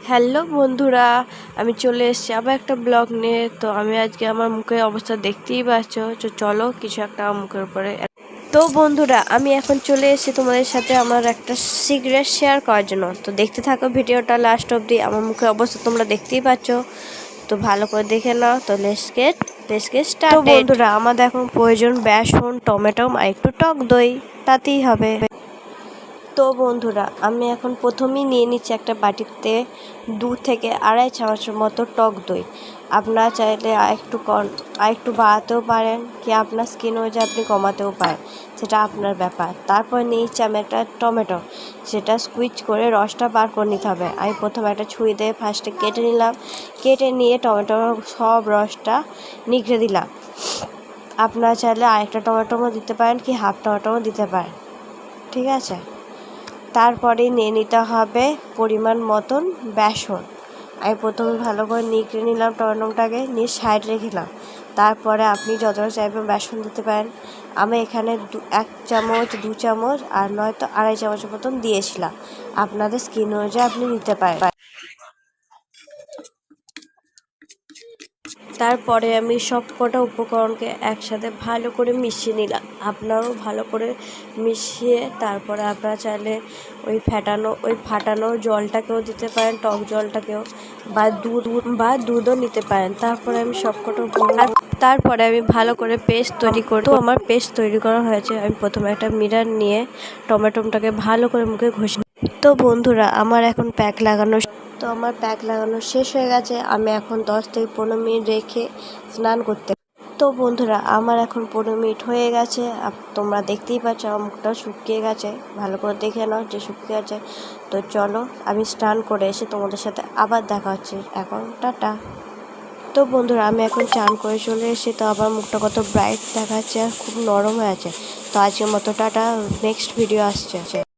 Hello বন্ধুরা, আমি চলে এসেছি আবার একটা ব্লগ নিয়ে। তো আমি আজকে আমার মুখের অবস্থা দেখতেই পাচ্ছ। তো চলো কিছু একটা মুখের উপরে। তো বন্ধুরা, আমি এখন চলে এসেছি তোমাদের সাথে আমার একটা সিক্রেট শেয়ার করার জন্য। তো দেখতে থাকো ভিডিওটা লাস্ট অবধি। আমার মুখের অবস্থা তোমরা দেখতেই পাচ্ছ, তো ভালো করে দেখে নাও। তো লেটস গেট স্টার্টেড। তো বন্ধুরা, আমাদের এখন প্রয়োজন বেসন, টমেটো আর একটু টক দই, তাতেই হবে। তো বন্ধুরা, আমি এখন প্রথমেই নিয়ে নিচ্ছি একটা বাটিতে 2 থেকে আড়াই চামচের মতো টক দই। আপনারা চাইলে আরেকটু বাড়াতেও পারেন, কি আপনার স্কিন অনুযায়ী আপনি কমাতেও পারেন, সেটা আপনার ব্যাপার। তারপর নিয়েছি আমি একটা টমেটো, সেটা স্কুইজ করে রসটা বার করে নিতে হবে। আমি প্রথমে একটা ছুরি দিয়ে ফার্স্টে কেটে নিলাম। কেটে নিয়ে টমেটোর সব রসটা নিগড়ে দিলাম। আপনারা চাইলে আরেকটা টমেটোও দিতে পারেন, কি হাফ টমেটোও দিতে পারেন, ঠিক আছে। তারপরে নিয়ে নিতে হবে পরিমাণ মতন বেসন। আমি প্রথমে ভালো করে নিগড়ে নিলাম টমেটোটাকে, নিয়ে সাইড রেখেলাম। তারপরে আপনি যতটা চাইবেন বেসন দিতে পারেন। আমি এখানে 1 চামচ 2 চামচ আর নয়তো আড়াই চামচের মতন দিয়েছিলাম। আপনাদের স্কিন অনুযায়ী আপনি নিতে পারেন। তারপরে আমি সব কটা উপকরণকে একসাথে ভালো করে মিশিয়ে নিলাম। আপনারাও ভালো করে মিশিয়ে তারপরে আপনারা চাইলে ওই ফাটানো জলটাকেও দিতে পারেন, টক জলটাকেও, বা দুধও নিতে পারেন। তারপরে আমি সব কটা তারপরে আমি ভালো করে পেস্ট তৈরি করব। তো আমার পেস্ট তৈরি করা হয়েছে। আমি প্রথমে একটা মিরার নিয়ে টমেটোটাকে ভালো করে মুখে ঘষে। তো বন্ধুরা, আমার এখন প্যাক লাগানো শেষ হয়ে গেছে। আমি এখন 10 থেকে 15 মিনিট রেখে স্নান করতে। তো বন্ধুরা, আমার এখন 15 মিনিট হয়ে গেছে। তোমরা দেখতেই পাচ্ছ আমার মুখটা শুকিয়ে গেছে। ভালো করে দেখে নাও যে শুকিয়ে গেছে। তো চলো, আমি স্নান করে এসে তোমাদের সাথে আবার দেখা হচ্ছে। এখন টাটা। তো বন্ধুরা, আমি এখন চান করে চলে এসেছি। তো আবার মুখটা কত ব্রাইট দেখাচ্ছে আর খুব নরম হয়ে আছে। তো আজকের মতো টাটা, নেক্সট ভিডিও আসছে।